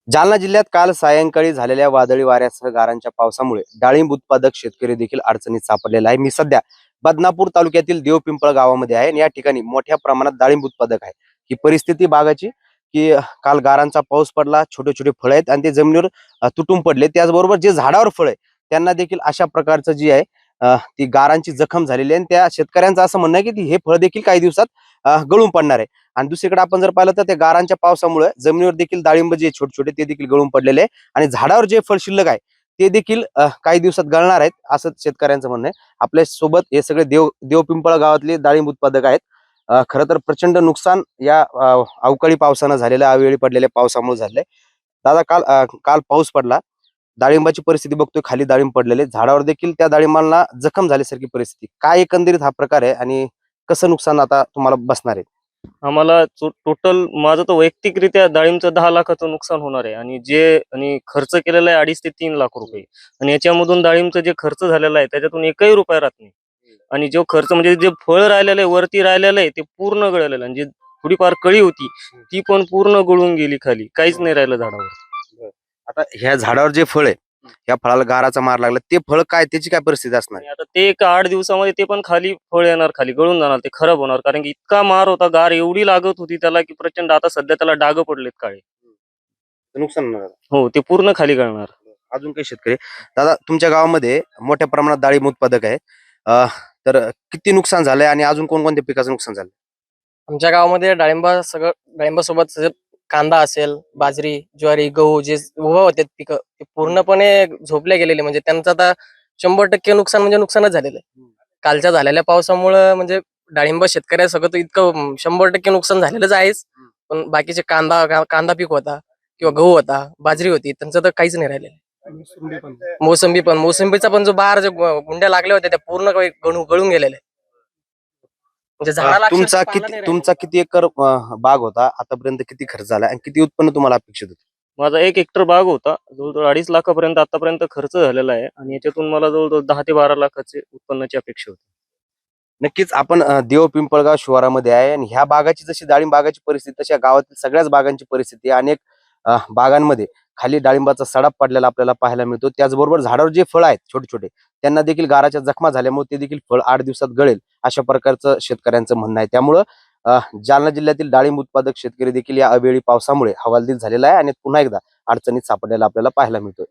जालना जिल्ह्यात काल सायंकाळी झालेल्या वादळी वाऱ्यासह गारांच्या पावसामुळे डाळिंब उत्पादक शेतकरी देखील अडचणीत सापडलेला आहे. मी सध्या बदनापूर तालुक्यातील देवपिंपळ गावामध्ये आहे आणि या ठिकाणी मोठ्या प्रमाणात डाळिंब उत्पादक आहे. ही परिस्थिती बागाची की काल गारांचा पाऊस पडला, छोटे छोटे फळ आहेत आणि ते जमिनीवर तुटून पडले. त्याचबरोबर जे झाडावर फळ आहे त्यांना देखील अशा प्रकारचं जी आहे ती गारांची जखम झालेली आहे आणि त्या शेतकऱ्यांचं असं म्हणणं आहे की हे फळ देखील काही दिवसात गळून पडणार आहे. आणि दुसरीकडे आपण जर पाहिलं तर त्या गारांच्या पावसामुळे जमिनीवर देखील डाळिंब जे छोटे छोटे ते देखील गळून पडलेले आहे आणि झाडावर जे फळ शिल्लक आहे ते देखील काही दिवसात गळणार आहेत असं शेतकऱ्यांचं म्हणणं आहे. आपल्या सोबत हे सगळे देवपिंपळ गावातले डाळिंब उत्पादक आहेत. खरं तर प्रचंड नुकसान या अवकाळी पावसानं झालेलं, अवेळी पडलेल्या पावसामुळे झालंय. दादा, काल पाऊस पडला, डाळिंबाची परिस्थिती बघतोय, खाली डाळिंब पडलेले, झाडावर देखील त्या डाळिंबांना जखम झाल्यासारखी परिस्थिती. काय एकंदरीत हा प्रकार आहे आणि कसं नुकसान आता तुम्हाला बसणार आहे? आम्हाला टोटल माझं तर वैयक्तिकरित्या डाळिंबचं 10 लाखाचं नुकसान होणार आहे आणि खर्च केलेला आहे 2.5 ते 3 लाख रुपये. आणि याच्यामधून डाळिंबचं जे खर्च झालेला आहे त्याच्यातून एकही रुपया राहत नाही. आणि जो खर्च म्हणजे जे फळ राहिलेलं आहे वरती राहिलेलं आहे ते पूर्ण गळलेलं आहे. म्हणजे थोडीफार कळी होती ती पण पूर्ण गळून गेली खाली, काहीच नाही राहिलं झाडावर. आता ह्या झाडावर जे फळ आहे, या फळाला गाराचा मार लागला, ते फळ काय, त्याची काय परिस्थिती असणार? आणि आता ते एक 8 दिवसामध्ये ते पण खाली फळ येणार, खाली गळून जाणार, ते खराब होणार. कारण की इतका मार होता, गार एवढी लागत होती त्याला की प्रचंड. आता सध्या त्याला डाग पडलेत काळे. नुकसान होणार. हो, ते पूर्ण खाली गळणार. अजून काही शेतकरी? दादा, तुमच्या गावामध्ये मोठ्या प्रमाणात डाळिंब उत्पादक आहे, तर किती नुकसान झालंय आणि अजून कोणकोणत्या पिकाचं नुकसान झालं? आमच्या गावामध्ये डाळिंबासोबत कांदा असेल, बाजरी, ज्वारी, गहू जे उभं होते पिकं ते पूर्णपणे झोपले गेलेले. म्हणजे त्यांचं आता 100% नुकसान म्हणजे नुकसानच झालेलं आहे. कालच्या झालेल्या पावसामुळे म्हणजे डाळिंब शेतकऱ्यासगळं तर इतकं 100% नुकसान झालेलंच आहेच. पण बाकीचे कांदा पीक होता किंवा गहू होता, बाजरी होती, त्यांचं तर काहीच नाही राहिलेलं. मोसंबीचा पण जो बहार जे गुंड्या लागल्या होत्या त्या पूर्ण गळून गेलेल्या आहे. म्हणजे झाडाला अक्षरशः पाला नाही राहिलं. तुमचा किती एकर बाग होता आतापर्यंत, किती खर्च झाला आणि किती उत्पन्न तुम्हाला अपेक्षित होतं? माझा 1 हेक्टर बाग होता, जवळजवळ 2.5 लाखापर्यंत आतापर्यंत खर्च झालेला आहे. आणि याच्यातून मला जवळजवळ 10 ते 12 लाखाचे उत्पन्नाची अपेक्षा होती. नक्कीच आपण देवपिंपळगाव शिवारामध्ये आहे आणि ह्या बागाची जशी डाळिंब बागाची परिस्थिती, तशी या गावातील सगळ्याच बागांची परिस्थिती आहे. अनेक बागांमध्ये खाली डाळिंबाचा सडा पडलेला आपल्याला पाहायला मिळतो. त्याचबरोबर झाडावर जे फळ आहेत छोटे छोटे, त्यांना देखील गाराच्या जखमा झाल्यामुळे ते देखील फळ 8 दिवसात गळेल अशा प्रकारचं शेतकऱ्यांचं म्हणणं आहे. त्यामुळं जालना जिल्ह्यातील डाळिंब उत्पादक शेतकरी देखील या अवेळी पावसामुळे हवालदिल झालेला आहे आणि पुन्हा एकदा अडचणीत सापडलेला आपल्याला पाहायला मिळतोय.